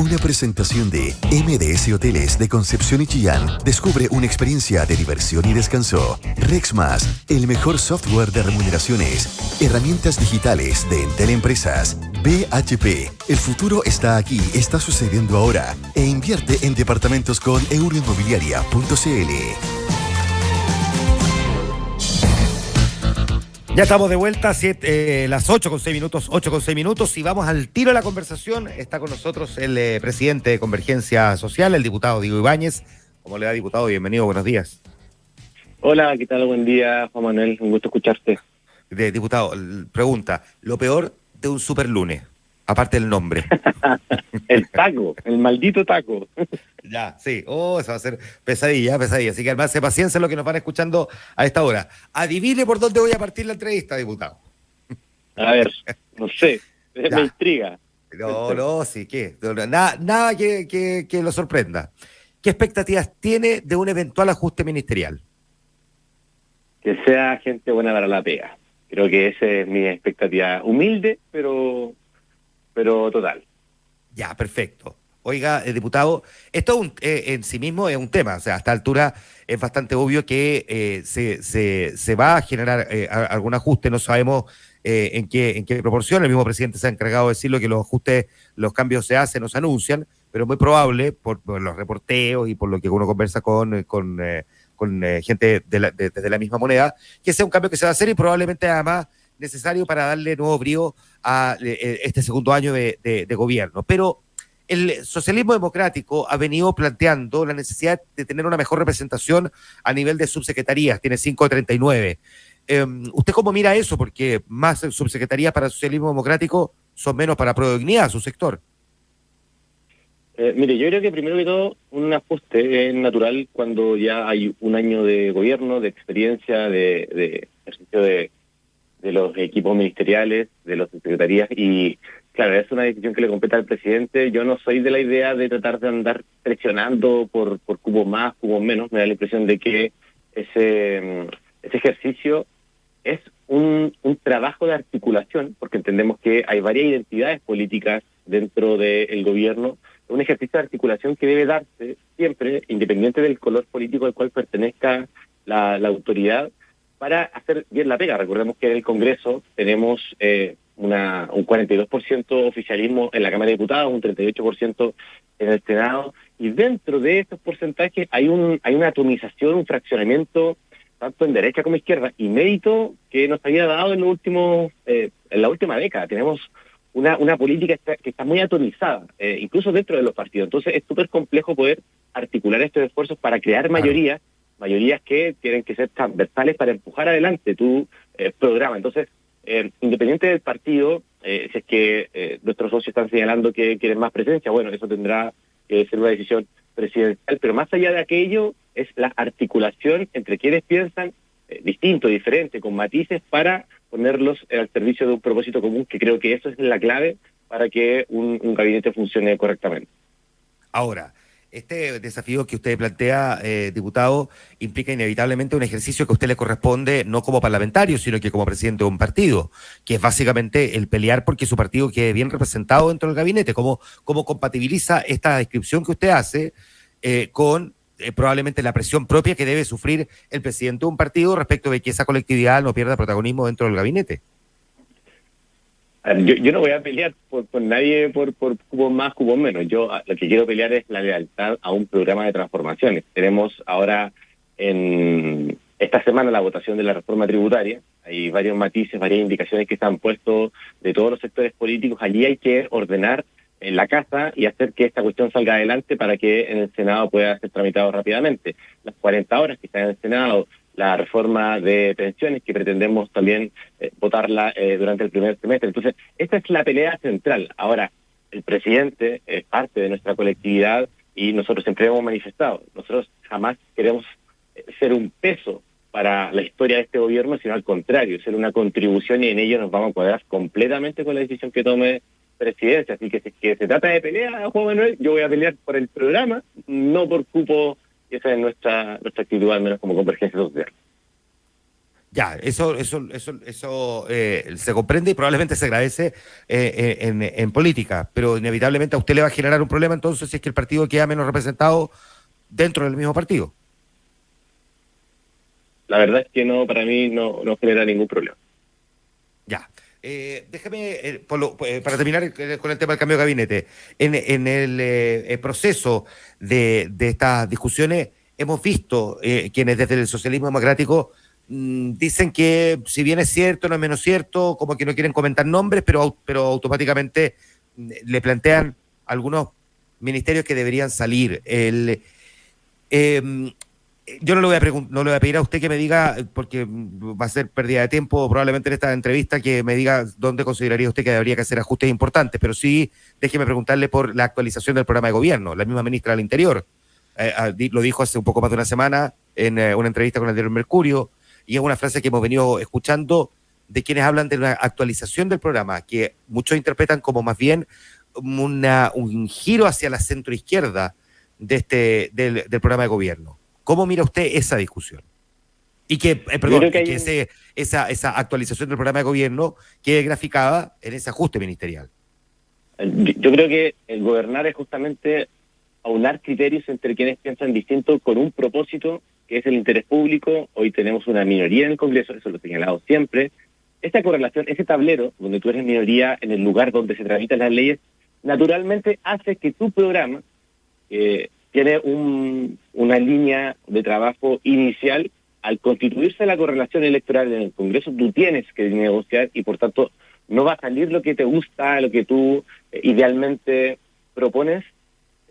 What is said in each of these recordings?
Una presentación de MDS Hoteles de Concepción y Chillán. Descubre una experiencia de diversión y descanso. Rexmas, el mejor software de remuneraciones. Herramientas digitales de Entel Empresas. BHP, el futuro está aquí, está sucediendo ahora. E invierte en departamentos con euroinmobiliaria.cl. Ya estamos de vuelta, las 8:06, y vamos al tiro de la conversación. Está con nosotros el presidente de Convergencia Social, el diputado Diego Ibáñez. ¿Cómo le va, diputado? Bienvenido, buenos días. Hola, ¿qué tal? Buen día, Juan Manuel, un gusto escucharte. Diputado, pregunta, lo peor de un superlunes, aparte del nombre. El taco, el maldito taco. Ya, sí. Eso va a ser pesadilla. Así que además de paciencia lo que nos van escuchando a esta hora. Adivine por dónde voy a partir la entrevista, diputado. A ver, no sé, me intriga. No, sí, ¿qué? Nada que lo sorprenda. ¿Qué expectativas tiene de un eventual ajuste ministerial? Que sea gente buena para la pega. Creo que esa es mi expectativa. Humilde, pero total. Ya, perfecto. Oiga, diputado, esto en sí mismo es un tema, o sea, a esta altura es bastante obvio que se va a generar algún ajuste, no sabemos en qué proporción. El mismo presidente se ha encargado de decirlo, que los ajustes, los cambios se hacen, no se anuncian, pero es muy probable, por los reporteos y por lo que uno conversa con gente desde la misma moneda, que sea un cambio que se va a hacer y probablemente además necesario para darle nuevo brío a este segundo año de gobierno. Pero el socialismo democrático ha venido planteando la necesidad de tener una mejor representación a nivel de subsecretarías, tiene 5 de 39. ¿Usted cómo mira eso? Porque más subsecretarías para el socialismo democrático son menos para Prodignidad, su sector. Mire, yo creo que primero que todo un ajuste es natural cuando ya hay un año de gobierno, de experiencia, de ejercicio de los equipos ministeriales, de las secretarías, y claro, es una decisión que le compete al presidente. Yo no soy de la idea de tratar de andar presionando por cubos más, cubos menos. Me da la impresión de que ese ejercicio es un trabajo de articulación, porque entendemos que hay varias identidades políticas dentro del gobierno. Es un ejercicio de articulación que debe darse siempre, independiente del color político al cual pertenezca la autoridad, para hacer bien la pega. Recordemos que en el Congreso tenemos un 42% oficialismo en la Cámara de Diputados, un 38% en el Senado, y dentro de estos porcentajes hay una atomización, un fraccionamiento, tanto en derecha como izquierda, inédito que nos había dado en la última década. Tenemos una política que está muy atomizada, incluso dentro de los partidos. Entonces es súper complejo poder articular estos esfuerzos para crear mayorías que tienen que ser transversales para empujar adelante tu programa. Entonces, independiente del partido, si es que nuestros socios están señalando que quieren más presencia, bueno, eso tendrá que ser una decisión presidencial, pero más allá de aquello es la articulación entre quienes piensan distinto, diferente, con matices, para ponerlos al servicio de un propósito común, que creo que eso es la clave para que un gabinete funcione correctamente. Ahora, este desafío que usted plantea, diputado, implica inevitablemente un ejercicio que a usted le corresponde no como parlamentario, sino que como presidente de un partido, que es básicamente el pelear porque su partido quede bien representado dentro del gabinete. ¿Cómo compatibiliza esta descripción que usted hace con probablemente la presión propia que debe sufrir el presidente de un partido respecto de que esa colectividad no pierda protagonismo dentro del gabinete? Yo no voy a pelear por nadie por cubos más, cubos menos. Yo lo que quiero pelear es la lealtad a un programa de transformaciones. Tenemos ahora en esta semana la votación de la reforma tributaria. Hay varios matices, varias indicaciones que se han puesto de todos los sectores políticos. Allí hay que ordenar en la casa y hacer que esta cuestión salga adelante para que en el Senado pueda ser tramitado rápidamente. Las 40 horas que están en el Senado, la reforma de pensiones que pretendemos también votarla durante el primer semestre. Entonces, esta es la pelea central. Ahora, el presidente es parte de nuestra colectividad y nosotros siempre hemos manifestado. Nosotros jamás queremos ser un peso para la historia de este gobierno, sino al contrario, ser una contribución, y en ello nos vamos a cuadrar completamente con la decisión que tome presidencia. Así que si es que se trata de pelea, Juan Manuel, yo voy a pelear por el programa, no por cupo. Y esa es nuestra actitud, al menos como Convergencia Social. Ya, eso se comprende y probablemente se agradece en política, pero inevitablemente a usted le va a generar un problema entonces si es que el partido queda menos representado dentro del mismo partido. La verdad es que no, para mí no genera ningún problema. Ya. Déjame, para terminar con el tema del cambio de gabinete, en el proceso de estas discusiones hemos visto quienes desde el socialismo democrático dicen que si bien es cierto, no es menos cierto, como que no quieren comentar nombres, pero automáticamente le plantean algunos ministerios que deberían salir. Eh, yo no le voy a pedir a usted que me diga, porque va a ser pérdida de tiempo probablemente en esta entrevista, que me diga dónde consideraría usted que debería que hacer ajustes importantes, pero sí déjeme preguntarle por la actualización del programa de gobierno. La misma ministra del Interior lo dijo hace un poco más de una semana en una entrevista con el diario Mercurio, y es una frase que hemos venido escuchando de quienes hablan de una actualización del programa, que muchos interpretan como más bien un giro hacia la centroizquierda del programa de gobierno. ¿Cómo mira usted esa discusión? Y esa actualización del programa de gobierno quede graficada en ese ajuste ministerial. Yo creo que el gobernar es justamente aunar criterios entre quienes piensan distinto con un propósito que es el interés público. Hoy tenemos una minoría en el Congreso, eso lo he señalado siempre. Esta correlación, ese tablero donde tú eres minoría en el lugar donde se tramitan las leyes, naturalmente hace que tu programa tiene una línea de trabajo inicial. Al constituirse la correlación electoral en el Congreso, tú tienes que negociar y por tanto no va a salir lo que te gusta, lo que tú idealmente propones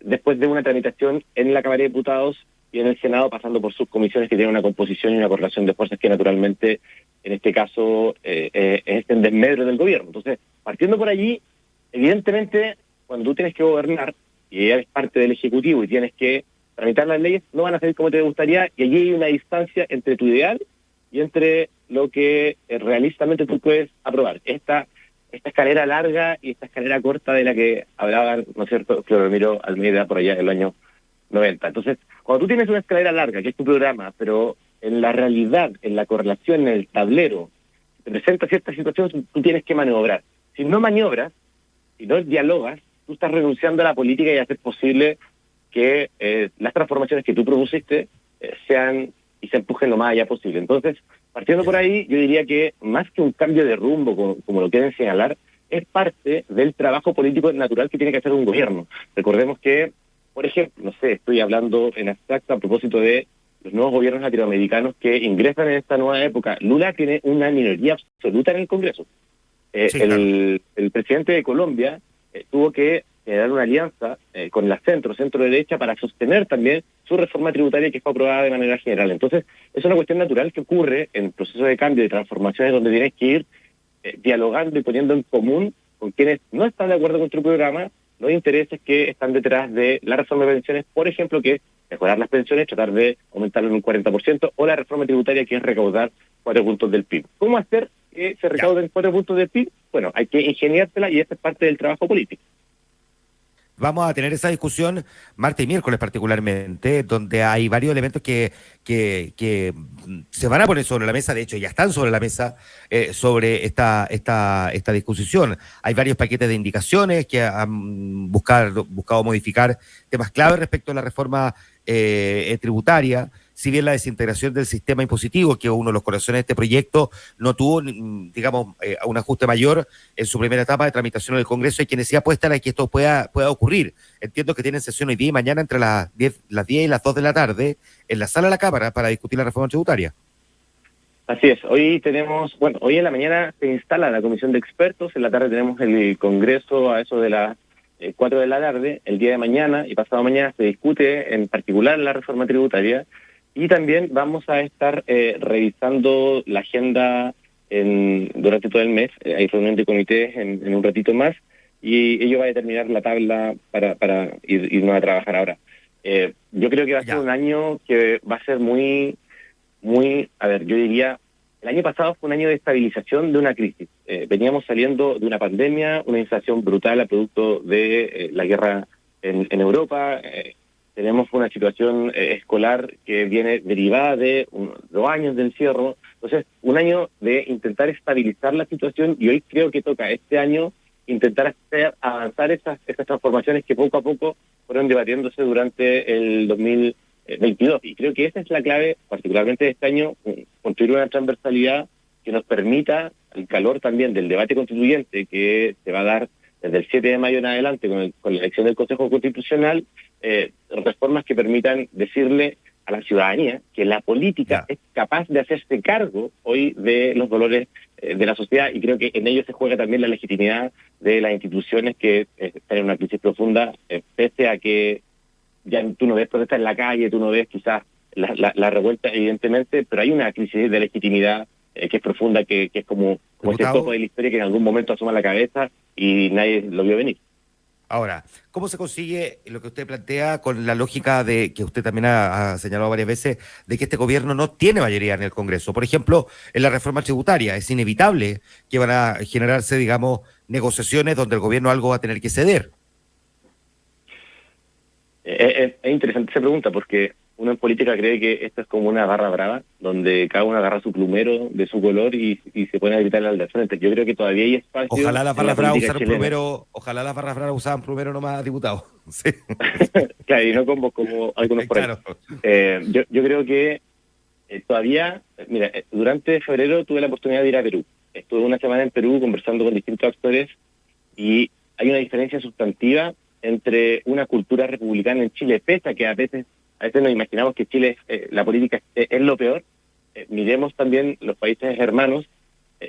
después de una tramitación en la Cámara de Diputados y en el Senado, pasando por subcomisiones que tienen una composición y una correlación de fuerzas que naturalmente en este caso es en desmedro del gobierno. Entonces, partiendo por allí, evidentemente cuando tú tienes que gobernar y eres parte del Ejecutivo y tienes que tramitar las leyes, no van a salir como te gustaría, y allí hay una distancia entre tu ideal y entre lo que realistamente tú puedes aprobar. Esta escalera larga y esta escalera corta de la que hablaban, ¿no es cierto?, Clodomiro Almeida por allá en el año 90. Entonces, cuando tú tienes una escalera larga, que es tu programa, pero en la realidad, en la correlación, en el tablero, te presenta ciertas situaciones, tú tienes que maniobrar. Si no maniobras, si no dialogas, tú estás renunciando a la política y a hacer posible que las transformaciones que tú propusiste sean y se empujen lo más allá posible. Entonces, partiendo por ahí, yo diría que más que un cambio de rumbo, como lo quieren señalar, es parte del trabajo político natural que tiene que hacer un gobierno. Recordemos que, por ejemplo, no sé, estoy hablando en abstracto a propósito de los nuevos gobiernos latinoamericanos que ingresan en esta nueva época. Lula tiene una minoría absoluta en el Congreso. Sí, claro. El presidente de Colombia tuvo que generar una alianza con la centro-derecha para sostener también su reforma tributaria que fue aprobada de manera general. Entonces, es una cuestión natural que ocurre en procesos de cambio, de transformaciones, donde tienes que ir dialogando y poniendo en común con quienes no están de acuerdo con tu programa los intereses que están detrás de la reforma de pensiones, por ejemplo, que es mejorar las pensiones, tratar de aumentarlo en un 40%, o la reforma tributaria, que es recaudar 4 puntos del PIB. ¿Cómo hacer que se recauden 4 puntos del PIB? Bueno, hay que ingeniársela y esa es parte del trabajo político. Vamos a tener esa discusión martes y miércoles particularmente, donde hay varios elementos que se van a poner sobre la mesa, de hecho ya están sobre la mesa, sobre esta discusión. Hay varios paquetes de indicaciones que han buscado modificar temas claves respecto a la reforma tributaria. Si bien la desintegración del sistema impositivo, que es uno de los corazones de este proyecto, no tuvo, digamos, un ajuste mayor en su primera etapa de tramitación en el Congreso, hay quienes sí apuestan a que esto pueda ocurrir. Entiendo que tienen sesión hoy día y mañana entre las 10 y las 2 de la tarde en la sala de la Cámara para discutir la reforma tributaria. Así es, hoy en la mañana se instala la comisión de expertos, en la tarde tenemos el Congreso a eso de las 4 de la tarde, el día de mañana y pasado mañana se discute en particular la reforma tributaria. Y también vamos a estar revisando la agenda durante todo el mes. Hay reunión de comités en un ratito más y ello va a determinar la tabla para irnos a trabajar ahora. Yo creo que va a ser un año que va a ser muy, yo diría, el año pasado fue un año de estabilización de una crisis. Veníamos saliendo de una pandemia, una inflación brutal a producto de la guerra en Europa. Tenemos una situación escolar que viene derivada de 2 años de encierro, Entonces, un año de intentar estabilizar la situación, y hoy creo que toca este año intentar avanzar esas transformaciones que poco a poco fueron debatiéndose durante el 2022. Y creo que esa es la clave, particularmente de este año, construir una transversalidad que nos permita, al calor también del debate constituyente que se va a dar desde el 7 de mayo en adelante con la elección del Consejo Constitucional, reformas que permitan decirle a la ciudadanía que la política es capaz de hacerse cargo hoy de los dolores de la sociedad, y creo que en ello se juega también la legitimidad de las instituciones que están en una crisis profunda, pese a que ya tú no ves protestas en la calle, tú no ves quizás la revuelta, evidentemente, pero hay una crisis de legitimidad que es profunda, que es como ese topo de la historia que en algún momento asoma la cabeza y nadie lo vio venir. Ahora, ¿cómo se consigue lo que usted plantea con la lógica de que usted también ha señalado varias veces, de que este gobierno no tiene mayoría en el Congreso? Por ejemplo, en la reforma tributaria es inevitable que van a generarse, digamos, negociaciones donde el gobierno algo va a tener que ceder. Es interesante esa pregunta, porque uno en política cree que esto es como una barra brava, donde cada uno agarra su plumero de su color y se pone a gritarle al de frente. Yo creo que todavía hay espacio. Ojalá las barras bravas usaran plumero, ojalá las barras bravas usaban plumero nomás, diputado. Sí. Claro, y no como algunos por ahí. Claro. Yo creo que todavía, mira, durante febrero tuve la oportunidad de ir a Perú. Estuve una semana en Perú conversando con distintos actores y hay una diferencia sustantiva entre una cultura republicana en Chile, pese a que a veces nos imaginamos que Chile, la política es lo peor. Miremos también los países hermanos.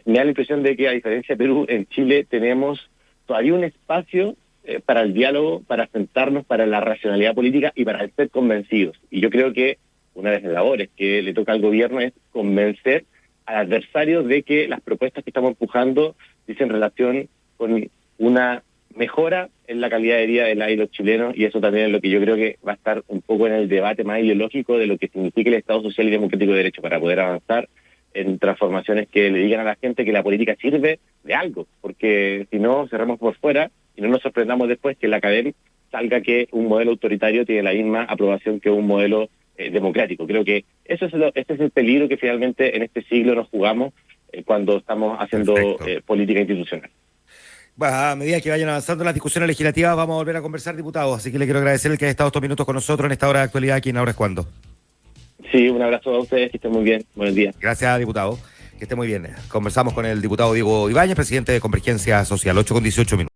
Me da la impresión de que, a diferencia de Perú, en Chile tenemos todavía un espacio para el diálogo, para sentarnos, para la racionalidad política y para el ser convencidos. Y yo creo que una de las labores que le toca al gobierno es convencer al adversario de que las propuestas que estamos empujando dicen relación con una mejora en la calidad de vida de la y los chilenos, y eso también es lo que yo creo que va a estar un poco en el debate más ideológico de lo que significa el Estado Social y Democrático de Derecho, para poder avanzar en transformaciones que le digan a la gente que la política sirve de algo, porque si no, cerramos por fuera y no nos sorprendamos después que en la academia salga que un modelo autoritario tiene la misma aprobación que un modelo democrático. Creo que ese es el peligro que finalmente en este siglo nos jugamos cuando estamos haciendo política institucional. A medida que vayan avanzando las discusiones legislativas, vamos a volver a conversar, diputados. Así que le quiero agradecer el que haya estado estos minutos con nosotros en esta hora de actualidad aquí en Ahora es Cuando. Sí, un abrazo a ustedes, que estén muy bien. Buenos días. Gracias, diputado. Que esté muy bien. Conversamos con el diputado Diego Ibáñez, presidente de Convergencia Social, 8:18 minutos.